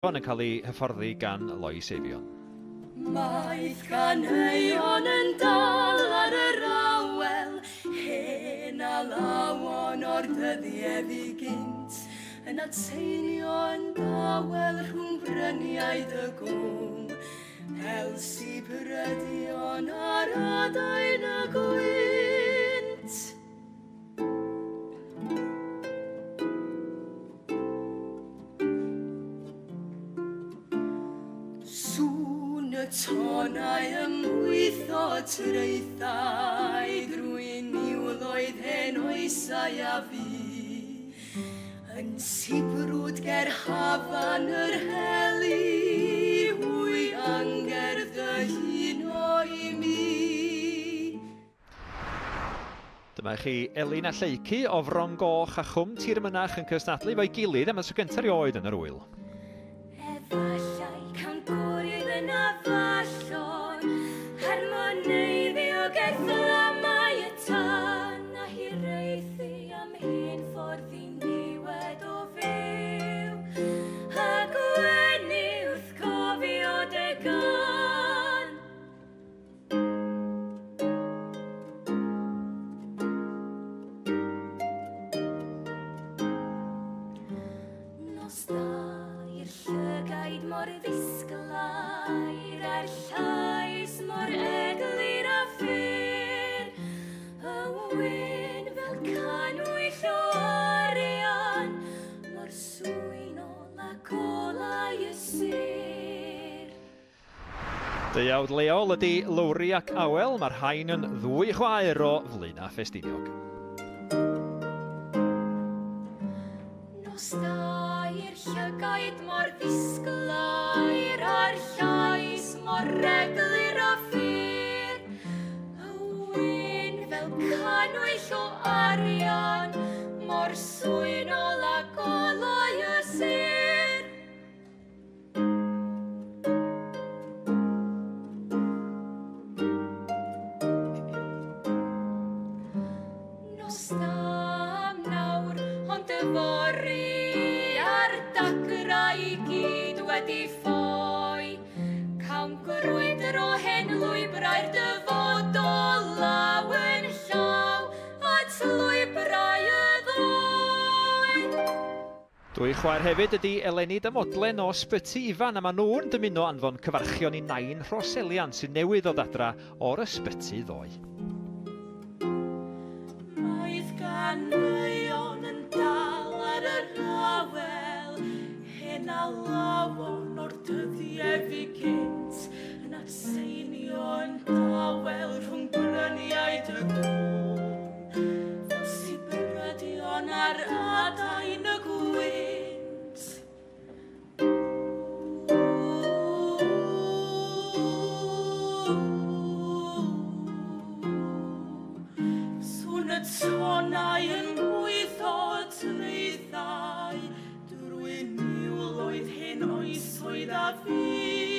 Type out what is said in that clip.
Yn cael ei hyfforddi gan Lois Eifion. Maeth ganeuon yn dal ar yr awel, hen a lawon o'r dyddiau i gynt, yn ateinion dawel rhwng bryniaid y gwm, elsi brydion ar adain y gwynt. Tonau ymwyth o treithau drwy'n niwloedd hen oesau a fi, yn sibrwd ger hafan yr heli, hwy angerdd y hun o'i mi. Dyma chi Elin a Lleici o Fron Goch a Chwm Tir Mynach yn cystadlu fo'i gilydd am y tro gyntaf erioed yn yr wyl. Efallai can gwrdd yn afallon, harmoneiddi o gerddoriaeth y tan, a hireithi am hyn ffordd i niwed o fyw, a gwenu wrth cofio dy gan. Nos da llygaid mor ddisglair a'r llais mor eglur a ffyr, y wyn fel canwyll o arian, mor swynol ac olau y sir. Deuawd leol ydy Lowri ac Awel, mae'r rhain yn ddwy chwaer o Flaenau Ffestiniog. Nos da i'r llygaid mor ddisglair a'r llais mor eglur a ffyr, y wyn fel canwyll o arian, mor swynol ac olau y sir. Nos da am nawr, ond y fori a'r dagrau i gyd wedi ffoi, cawn gwrwydr o hen lwybrau'r dyfodol law yn llaw, at lwybrau y ddwy. Dwy chwaer hefyd ydy Eleni Dymodlen o Ysbyty Ifan, a maen nhw'n dymuno anfon cyfarchion i Nain Rhoselian sy'n newydd ddod adra o'r Ysbyty ddoe. Maeth ganeuon yn dal ar yr awel, hen a lawon o'r dyddiau i gynt, yn ateinion dawel rhwng bryniaid y gwm, fel sibredion ar adain y gwynt. Swn y tonau yn wyth o treithau, drwy'n niwloedd hen oesoedd a fi.